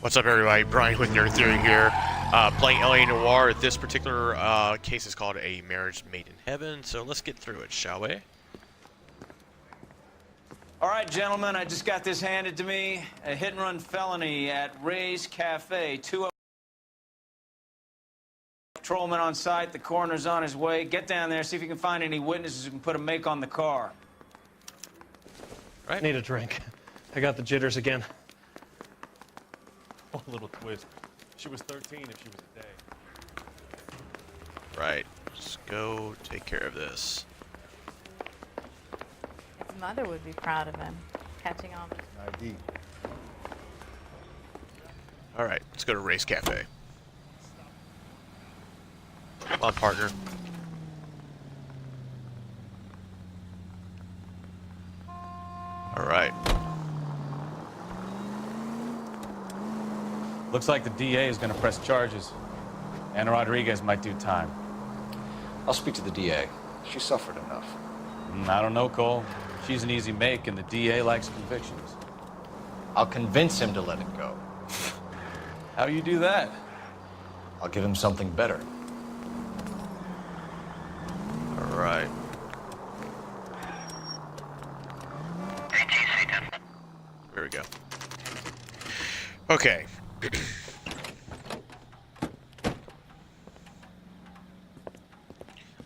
What's up, everybody? Brian with Nerd Theory here, playing LA Noire. This particular case is called A Marriage Made in Heaven, so let's get through it, shall we? All right, gentlemen, I just got this handed to me. A hit-and-run felony at Ray's Cafe. Two patrolmen on site. The coroner's on his way. Get down there, see if you can find any witnesses who can put a make on the car. Right. Need a drink. I got the jitters again. Oh, little twist. She was 13 if she was a day. Right. Let's go take care of this. His mother would be proud of him, catching on. ID. Alright, let's go to Ray's Cafe. Come on, partner. Alright. Looks like the DA is going to press charges. Anna Rodriguez might do time. I'll speak to the DA. She suffered enough. I don't know, Cole. She's an easy make, and the DA likes convictions. I'll convince him to let it go. How you do that? I'll give him something better. Alright. There we go. Okay. I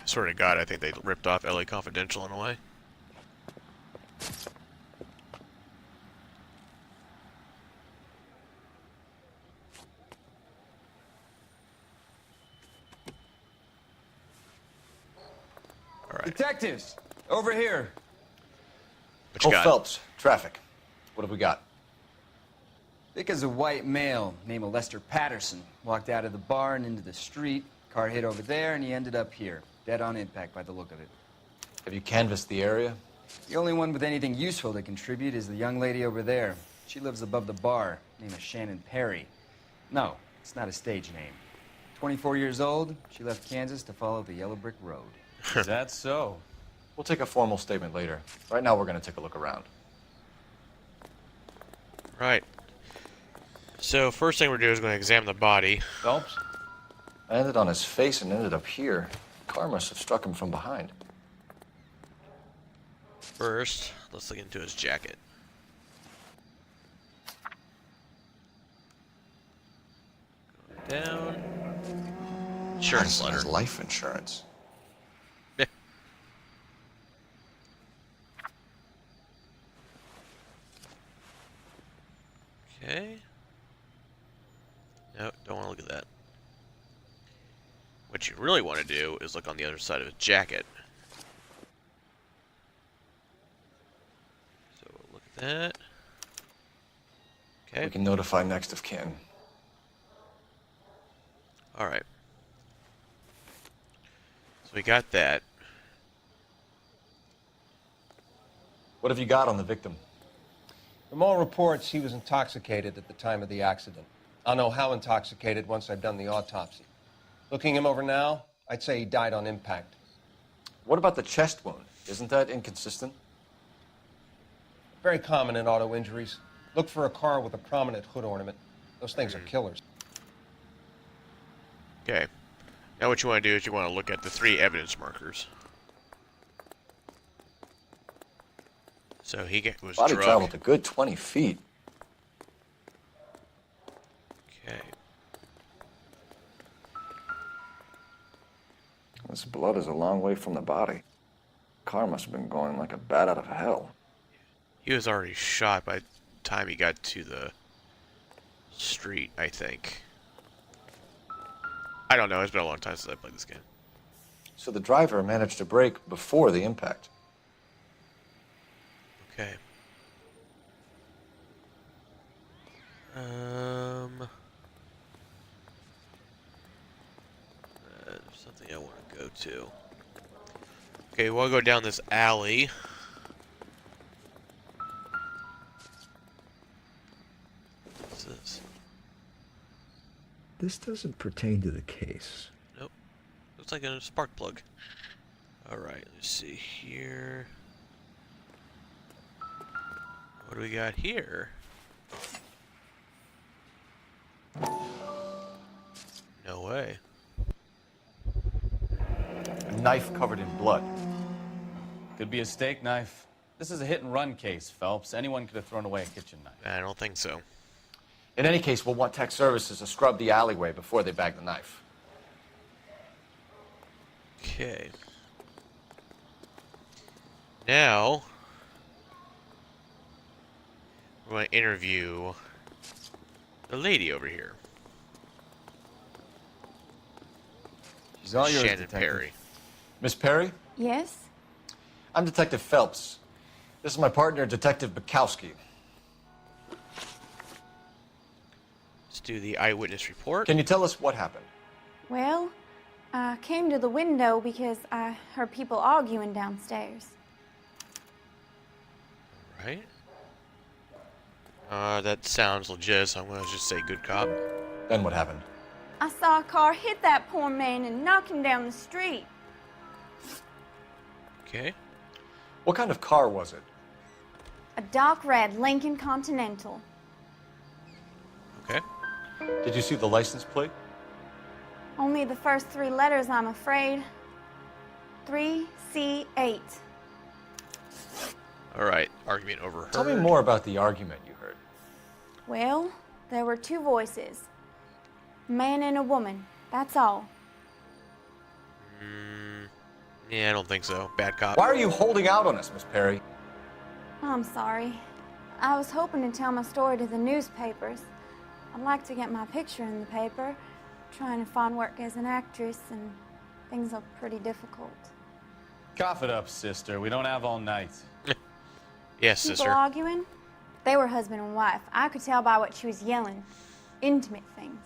swear to God, I think they ripped off LA Confidential in a way. All right. Detectives, over here. What you Cole got? Phelps, traffic. What have we got? Thick as a white male named Lester Patterson walked out of the bar and into the street. Car hit over there, and he ended up here, dead on impact by the look of it. Have you canvassed the area? The only one with anything useful to contribute is the young lady over there. She lives above the bar, name is Shannon Perry. No, it's not a stage name. 24 years old, she left Kansas to follow the yellow brick road. Is that so? We'll take a formal statement later. Right now, we're going to take a look around. Right. So first thing we're doing is going to examine the body. Phelps? I ended on his face and ended up here. Car must have struck him from behind. First, let's look into his jacket. Going down. Insurance Madison letter. has life insurance. Yeah. Okay. No, don't want to look at that. What you really want to do is look on the other side of his jacket. So we'll look at that. Okay. We can notify next of kin. Alright. So we got that. What have you got on the victim? From all reports, he was intoxicated at the time of the accident. I'll know how intoxicated once I've done the autopsy. Looking him over now, I'd say he died on impact. What about the chest wound? Isn't that inconsistent? Very common in auto injuries. Look for a car with a prominent hood ornament. Those things are killers. Okay. Now what you want to do is you want to look at the 3 evidence markers. So he was Body drunk. traveled a good 20 feet. Okay. This blood is a long way from the body. Car must have been going like a bat out of hell. He was already shot by the time he got to the street, I think. I don't know. It's been a long time since I played this game. So the driver managed to brake before the impact. Okay. There's something I want to go to. Okay, we'll go down this alley. What's this? This doesn't pertain to the case. Nope. Looks like a spark plug. Alright, let's see here. What do we got here? knife covered in blood. Could be a steak knife. This is a hit-and-run case, Phelps. Anyone could have thrown away a kitchen knife. I don't think so. In any case, we'll want tech services to scrub the alleyway before they bag the knife. Okay. Now, we're going to interview the lady over here. She's all yours, Shannon Detective. Perry. Miss Perry, Yes? I'm Detective Phelps. This is my partner, Detective Bukowski. Let's do the eyewitness report. Can you tell us what happened? Well, I came to the window because I heard people arguing downstairs. Right. That sounds legit, so I'm going to just say good cop. Then what happened? I saw a car hit that poor man and knock him down the street. Okay. What kind of car was it? A dark red Lincoln Continental. Okay. Did you see the license plate? Only the first 3 letters, I'm afraid. 3C8. All right. Argument overheard. Tell me more about the argument you heard. Well, there were 2 voices. A man and a woman. That's all. Yeah, I don't think so. Bad cop. Why are you holding out on us, Miss Perry? I'm sorry. I was hoping to tell my story to the newspapers. I'd like to get my picture in the paper. Trying to find work as an actress, and things are pretty difficult. Cough it up, sister. We don't have all night. Yes, People sister. arguing? They were husband and wife. I could tell by what she was yelling. Intimate things.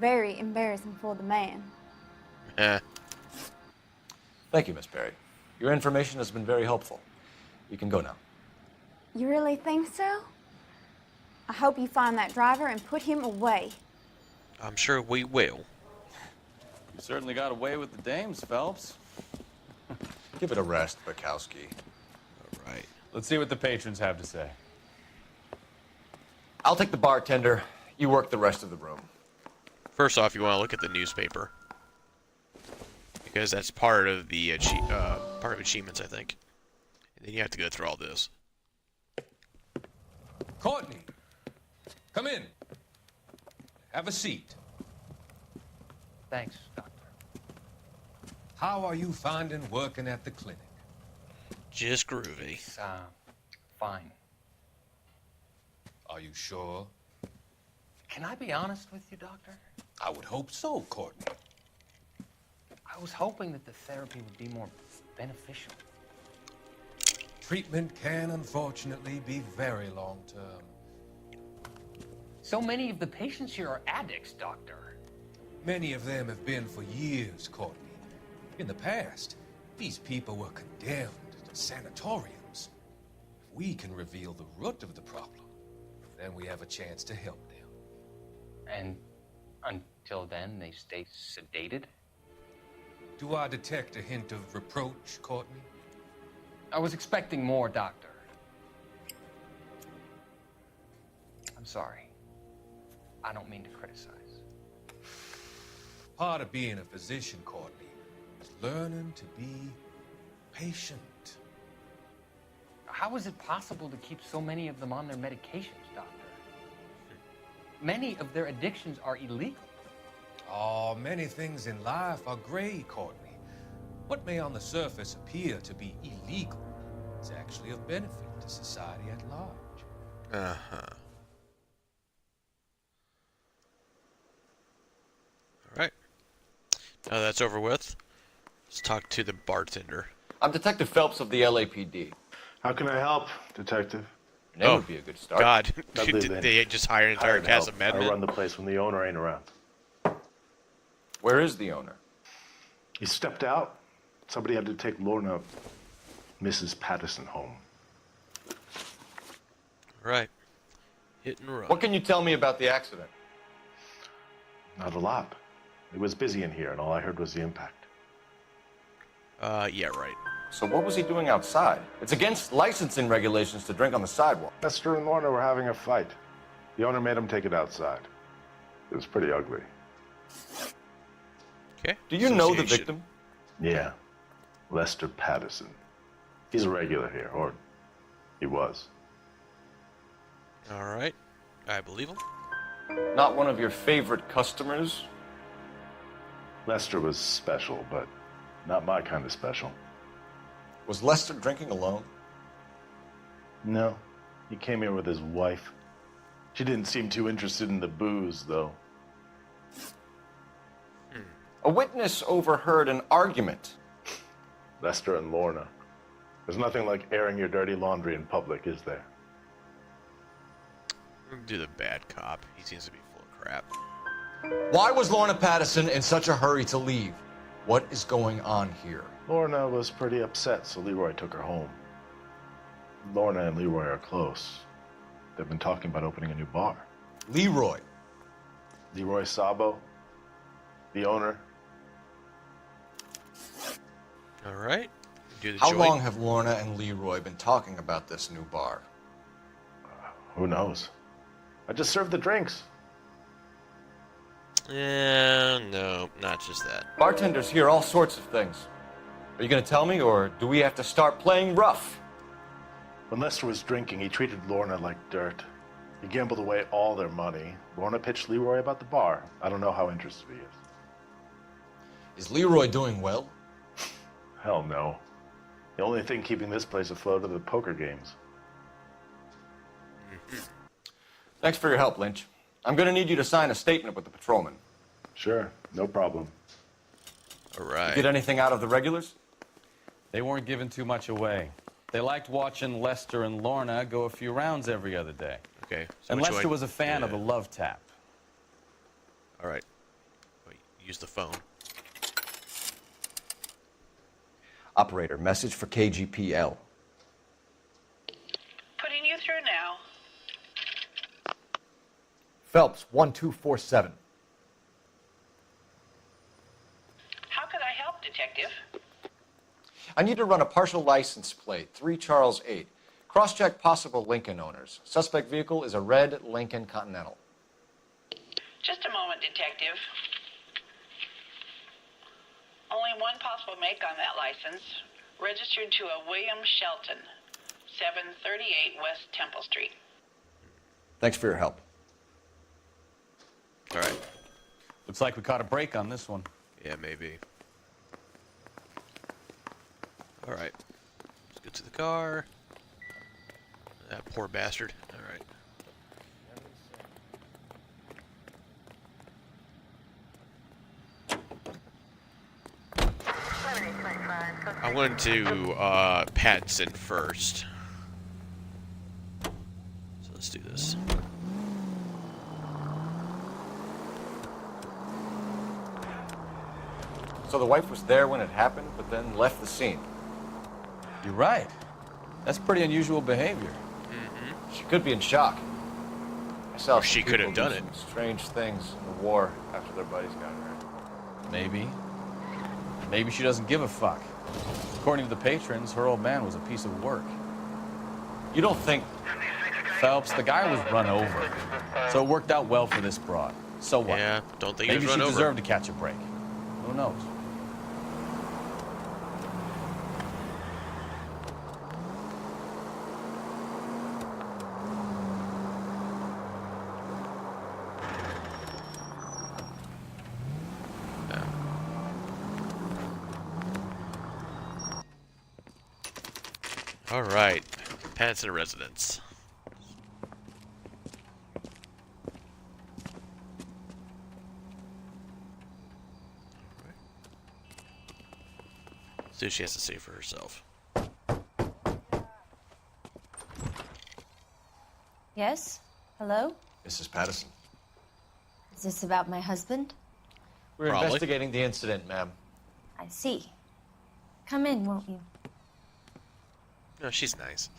Very embarrassing for the man. Eh. Thank you, Miss Perry. Your information has been very helpful. You can go now. You really think so? I hope you find that driver and put him away. I'm sure we will. You certainly got away with the dames, Phelps. Give it a rest, Bukowski. All right. Let's see what the patrons have to say. I'll take the bartender. You work the rest of the room. First off, you want to look at the newspaper. Because that's part of the part of achievements, I think. And then you have to go through all this. Courtney, come in. Have a seat. Thanks, Doctor. How are you finding working at the clinic? Just groovy. It's, fine. Are you sure? Can I be honest with you, Doctor? I would hope so, Courtney. I was hoping that the therapy would be more beneficial. Treatment can, unfortunately, be very long-term. So many of the patients here are addicts, Doctor. Many of them have been for years, Courtney. In the past, these people were condemned to sanatoriums. If we can reveal the root of the problem, then we have a chance to help them. And until then, they stay sedated? Do I detect a hint of reproach, Courtney? I was expecting more, Doctor. I'm sorry. I don't mean to criticize. Part of being a physician, Courtney, is learning to be patient. How is it possible to keep so many of them on their medications, Doctor? Many of their addictions are illegal. Oh, many things in life are gray, Courtney. What may on the surface appear to be illegal is actually of benefit to society at large. Uh-huh. All right. Now that's over with, let's talk to the bartender. I'm Detective Phelps of the LAPD. How can I help, Detective? Your name would be a good start. God, I live in they just hired an entire hired cast help. of men. I run the place when the owner ain't around. Where is the owner? He stepped out. Somebody had to take Lorna, Mrs. Patterson, home. Right. Hit and run. What can you tell me about the accident? Not a lot. It was busy in here, and all I heard was the impact. Yeah, right. So what was he doing outside? It's against licensing regulations to drink on the sidewalk. Lester and Lorna were having a fight. The owner made him take it outside. It was pretty ugly. Okay. Do you know the Association. victim? Yeah. Lester Patterson. He's a regular here, or he was. All right. I believe him. Not one of your favorite customers? Lester was special, but not my kind of special. Was Lester drinking alone? No. He came here with his wife. She didn't seem too interested in the booze, though. A witness overheard an argument. Lester and Lorna. There's nothing like airing your dirty laundry in public, is there? Do the bad cop. He seems to be full of crap. Why was Lorna Patterson in such a hurry to leave? What is going on here? Lorna was pretty upset, so Leroy took her home. Lorna and Leroy are close. They've been talking about opening a new bar. Leroy? Leroy Sabo, the owner. All right. Do the How joint. long have Lorna and Leroy been talking about this new bar? Who knows? I just served the drinks. No, not just that. Bartenders hear all sorts of things. Are you going to tell me, or do we have to start playing rough? When Lester was drinking, he treated Lorna like dirt. He gambled away all their money. Lorna pitched Leroy about the bar. I don't know how interested he is. Is Leroy doing well? Hell no. The only thing keeping this place afloat are the poker games. Thanks for your help, Lynch. I'm going to need you to sign a statement with the patrolman. Sure, no problem. All right. Get anything out of the regulars? They weren't giving too much away. They liked watching Lester and Lorna go a few rounds every other day. Okay. So And which Lester one- was a fan of the love tap. All right. Wait, use the phone. Operator, message for KGPL. Putting you through now. Phelps, 1247. How could I help, Detective? I need to run a partial license plate, 3 Charles 8. Cross-check possible Lincoln owners. Suspect vehicle is a red Lincoln Continental. Just a moment, Detective. Only one possible make on that license. Registered to a William Shelton, 738 West Temple Street. Thanks for your help. All right. Looks like we caught a break on this one. Yeah, maybe. All right. Let's get to the car. That poor bastard. All right. I went to Pattinson first. So let's do this. So the wife was there when it happened, but then left the scene. You're right. That's pretty unusual behavior. She could be in shock. I saw Or she some could have people done do it. some strange things in the war after their buddies got hurt. Maybe. Maybe she doesn't give a fuck. According to the patrons, her old man was a piece of work. You don't think... Phelps, the guy was run over. So it worked out well for this broad. So what? Yeah, don't think he Maybe was she run over. deserved to catch a break. Who knows? All right. Pattinson residence. See what she has to say for herself. Yes? Hello? Mrs. Patterson. Is this about my husband? We're investigating the incident, ma'am. I see. Come in, won't you? No, she's nice.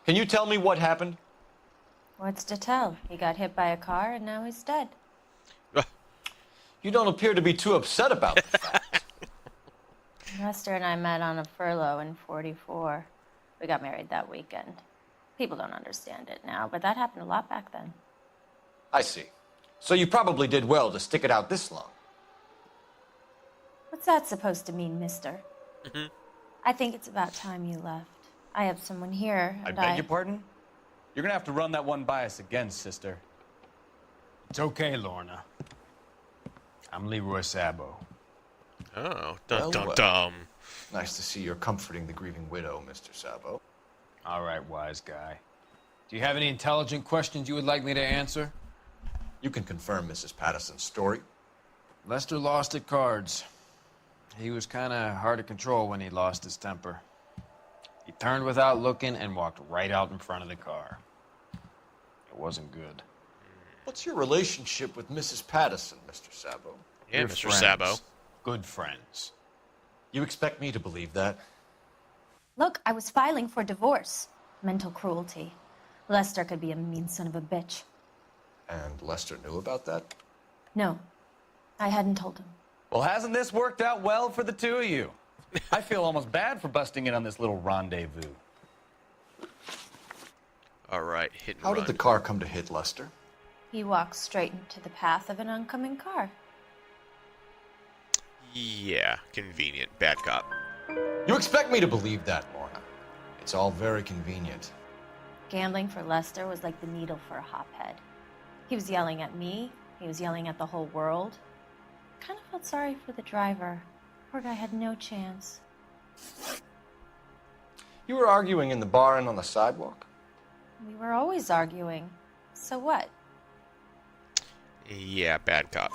Can you tell me what happened? What's to tell? He got hit by a car and now he's dead. You don't appear to be too upset about the fact. Lester and I met on a furlough in '44. We got married that weekend. People don't understand it now, but that happened a lot back then. I see. So you probably did well to stick it out this long. What's that supposed to mean, mister? I think it's about time you left. I have someone here, I and beg your pardon? You're gonna have to run that one by us again, sister. It's okay, Lorna. I'm Leroy Sabo. Oh, Well, dum well. dum. Nice to see you're comforting the grieving widow, Mr. Sabo. All right, wise guy. Do you have any intelligent questions you would like me to answer? You can confirm Mrs. Patterson's story. Lester lost at cards. He was kind of hard to control when he lost his temper. He turned without looking and walked right out in front of the car. It wasn't good. What's your relationship with Mrs. Patterson, Mr. Sabo? Yeah, We're Mr. friends. Sabo. Good friends. You expect me to believe that? Look, I was filing for divorce. Mental cruelty. Lester could be a mean son of a bitch. And Lester knew about that? No, I hadn't told him. Well, hasn't this worked out well for the two of you? I feel almost bad for busting in on this little rendezvous. All right, hit and How run. did the car come to hit Lester? He walked straight into the path of an oncoming car. Yeah, convenient. Bad cop. You expect me to believe that, Lorna? It's all very convenient. Gambling for Lester was like the needle for a hophead. He was yelling at me. He was yelling at the whole world. Kind of felt sorry for the driver. Poor guy had no chance. You were arguing in the bar and on the sidewalk? We were always arguing. So what? Yeah, bad cop.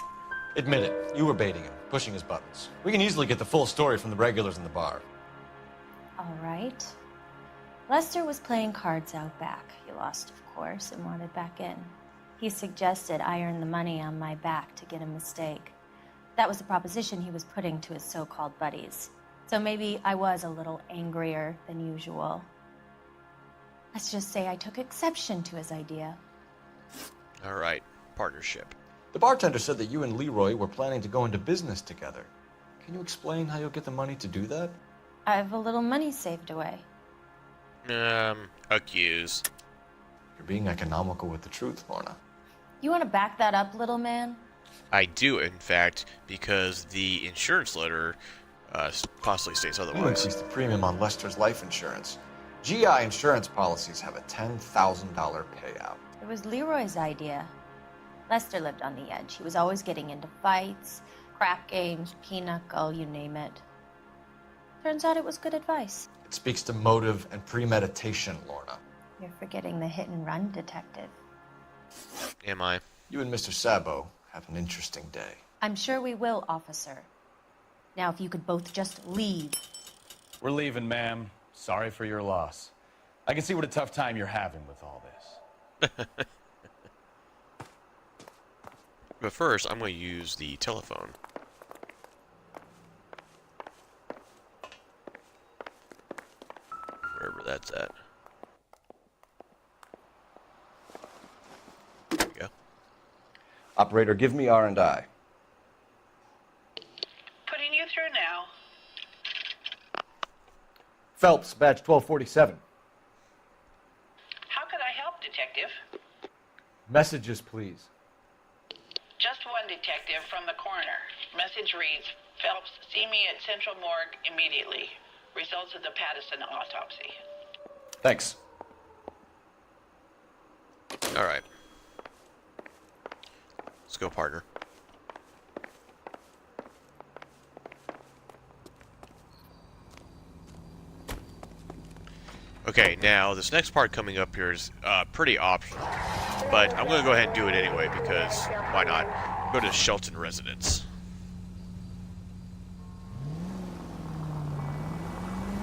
Admit it, you were baiting him, pushing his buttons. We can easily get the full story from the regulars in the bar. All right. Lester was playing cards out back. He lost, of course, and wanted back in. He suggested I earn the money on my back to get a mistake. That was the proposition he was putting to his so-called buddies. So maybe I was a little angrier than usual. Let's just say I took exception to his idea. All right, partnership. The bartender said that you and Leroy were planning to go into business together. Can you explain how you'll get the money to do that? I have a little money saved away. Accuse. You're being economical with the truth, Lorna. You want to back that up, little man? I do, in fact, because the insurance letter possibly states You otherwise. increased the premium on Lester's life insurance. GI insurance policies have a $10,000 payout. It was Leroy's idea. Lester lived on the edge. He was always getting into fights, crap games, pinochle, you name it. Turns out it was good advice. It speaks to motive and premeditation, Lorna. You're forgetting the hit-and-run detective. Am I? You and Mr. Sabo have an interesting day. I'm sure we will, officer. Now, if you could both just leave. We're leaving, ma'am. Sorry for your loss. I can see what a tough time you're having with all this. But first, I'm going to use the telephone. Wherever that's at. There we go. Operator, give me R&I. Putting you through now. Phelps, badge 1247. How could I help, Detective? Messages, please. Just one detective from the coroner. Message reads, Phelps, see me at Central Morgue immediately. Results of the Patterson autopsy. Thanks. All right. Let's go, partner. Okay, now this next part coming up here is pretty optional, but I'm going to go ahead and do it anyway because why not? Go to Shelton residence.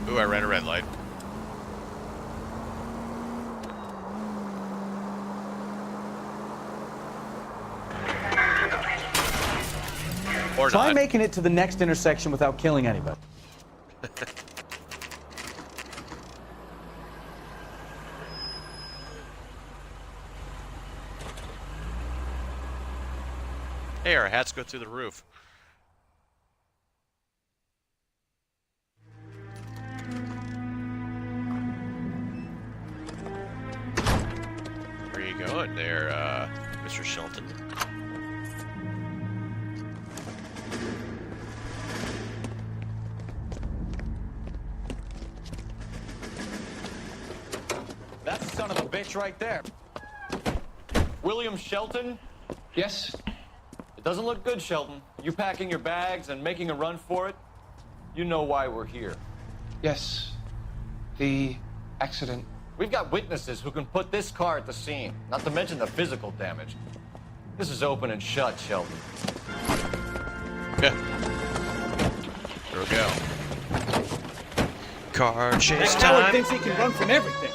Ooh, I ran a red light. Or Try not. making it to the next intersection without killing anybody. Hey, our hats go through the roof. Where you going there, Mr. Shelton? bitch right there. William Shelton? Yes? It doesn't look good, Shelton. You packing your bags and making a run for it? You know why we're here. Yes. The accident. We've got witnesses who can put this car at the scene, not to mention the physical damage. This is open and shut, Shelton. Okay. There we go. Car chase That coward time. thinks he can run from everything.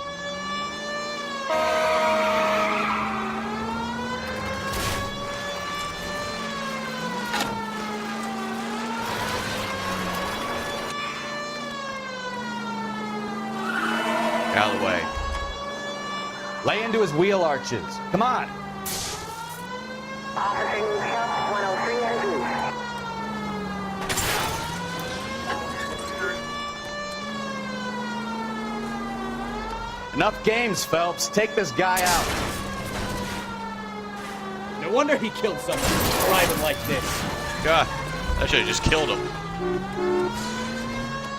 Out of the way. Lay into his wheel arches. Come on. Officer needs help, 103 has loose. Enough games, Phelps. Take this guy out. No wonder he killed someone driving like this. God, I should have just killed him.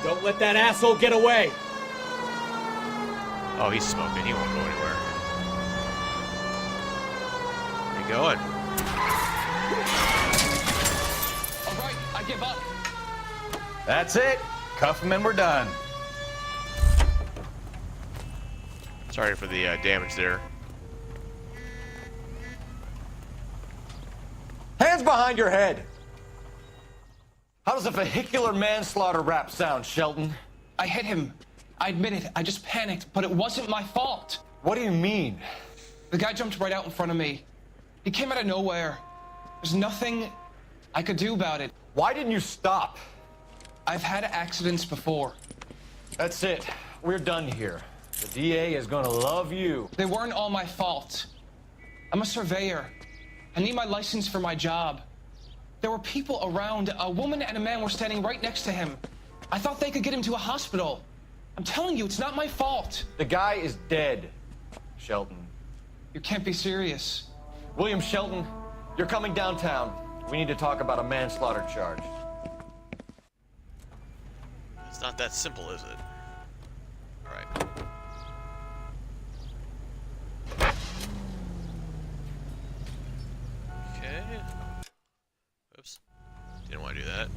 Don't let that asshole get away. Oh, he's smoking. He won't go anywhere. Where you going? All right, I give up. That's it. Cuff him and we're done. Sorry for the damage there. Hands behind your head! How does a vehicular manslaughter rap sound, Shelton? I hit him. I admit it. I just panicked, but it wasn't my fault. What do you mean? The guy jumped right out in front of me. He came out of nowhere. There's nothing I could do about it. Why didn't you stop? I've had accidents before. That's it. We're done here. The DA is gonna love you. They weren't all my fault. I'm a surveyor. I need my license for my job. There were people around. A woman and a man were standing right next to him. I thought they could get him to a hospital. I'm telling you, it's not my fault. The guy is dead, Shelton. You can't be serious. William Shelton, you're coming downtown. We need to talk about a manslaughter charge. It's not that simple, is it? Alright. Okay. Oops. Didn't want to do that.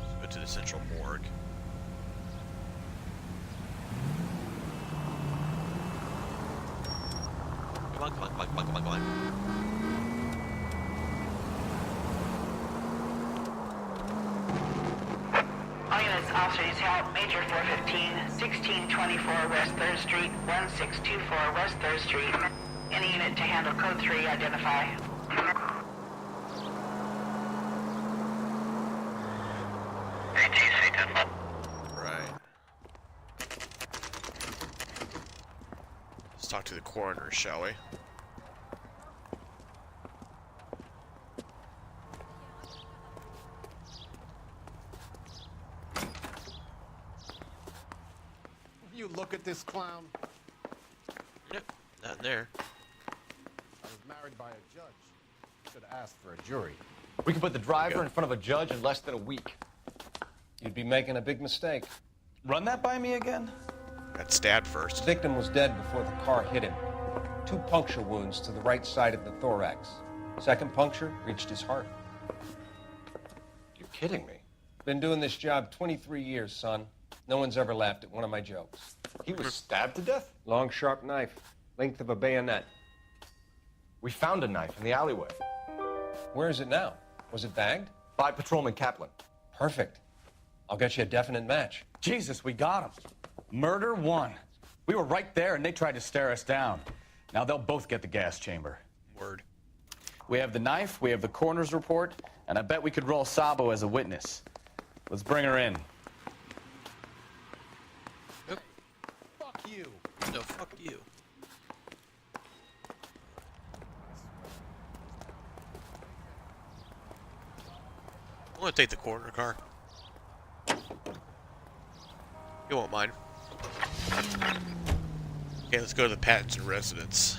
Let's go to the central morgue. Come on, come on, come on, come on, come on, come on. All units, officers help. Major 415, 1624 West 3rd Street, 1624 West 3rd Street. Any unit to handle code 3, identify. Right. Let's talk to the coroner, shall we? You look at this clown. Yep, not in there. I was married by a judge. Should have asked for a jury. We can put the driver in front of a judge in less than a week. You'd be making a big mistake. Run that by me again? Got stabbed first. The victim was dead before the car hit him. 2 puncture wounds to the right side of the thorax. Second puncture reached his heart. You're kidding me. Been doing this job 23 years, son. No one's ever laughed at one of my jokes. He was stabbed to death? Long, sharp knife. Length of a bayonet. We found a knife in the alleyway. Where is it now? Was it bagged? By Patrolman Kaplan. Perfect. I'll get you a definite match. Jesus, we got him. Murder 1. We were right there and they tried to stare us down. Now they'll both get the gas chamber. Word. We have the knife, we have the coroner's report, and I bet we could roll Sabo as a witness. Let's bring her in. Yep. Fuck you. No, fuck you. I'm gonna take the coroner car. You won't mind. Okay, let's go to the Pattinson residence.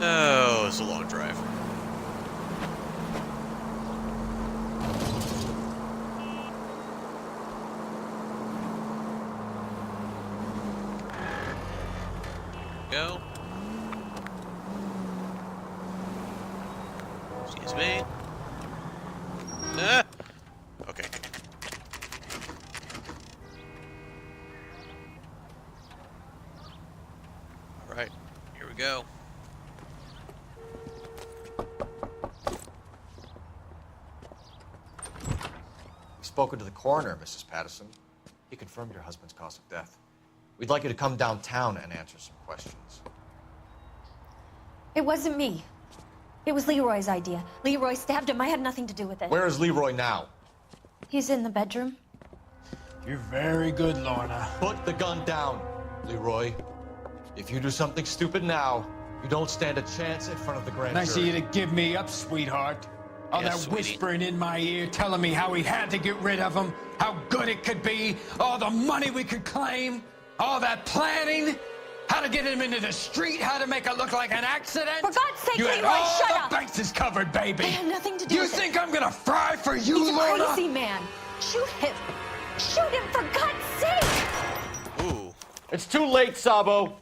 Oh, it's a long drive. Go. Excuse me. Ah! Okay. Alright, here we go. We've spoken to the coroner, Mrs. Patterson. He confirmed your husband's cause of death. We'd like you to come downtown and answer some questions. It wasn't me. It was Leroy's idea. Leroy stabbed him. I had nothing to do with it. Where is Leroy now? He's in the bedroom. You're very good, Lorna. Put the gun down, Leroy. If you do something stupid now, you don't stand a chance in front of the grand Nice of jury. you to give me up, sweetheart. All Yes, that sweetie. whispering in my ear, telling me how we had to get rid of him, how good it could be, all the money we could claim, all that planning, how to get him into the street, how to make it look like an accident. For God's sake, you had Leroy, all shut the up! bases covered, baby. I had nothing to do You with it. think I'm gonna fry for you, He's a Lorna? crazy man. Shoot him. Shoot him, for God's sake! Ooh. It's too late, Sabo.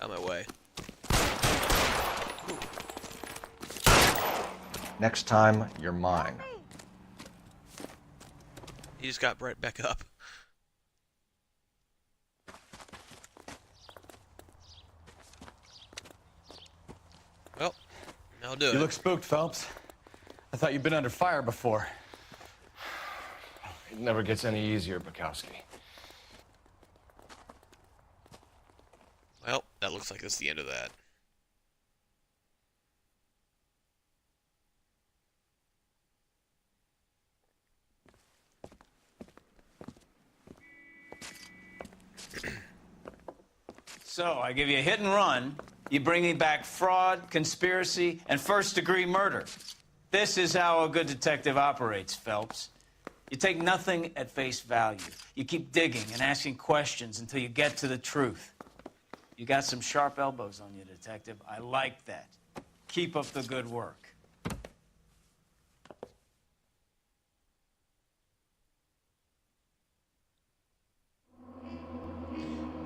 On my way. Next time, you're mine. He just got right back up. Well, I'll do it. You look spooked, Phelps. I thought you'd been under fire before. It never gets any easier, Bukowski. Well, that looks like that's the end of that. So, I give you a hit and run. You bring me back fraud, conspiracy, and first-degree murder. This is how a good detective operates, Phelps. You take nothing at face value. You keep digging and asking questions until you get to the truth. You got some sharp elbows on you, detective. I like that. Keep up the good work.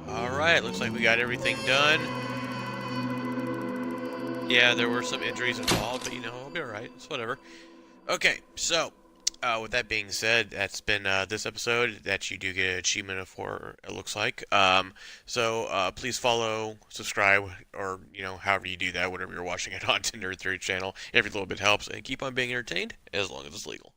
Alright, looks like we got everything done. Yeah, there were some injuries involved, but you know, it'll be alright. It's whatever. Okay, so, with that being said, that's been this episode that you do get an achievement for, it looks like. So please follow, subscribe, or, you know, however you do that, whatever you're watching it on Tinder 3 channel. Every little bit helps, and keep on being entertained, as long as it's legal.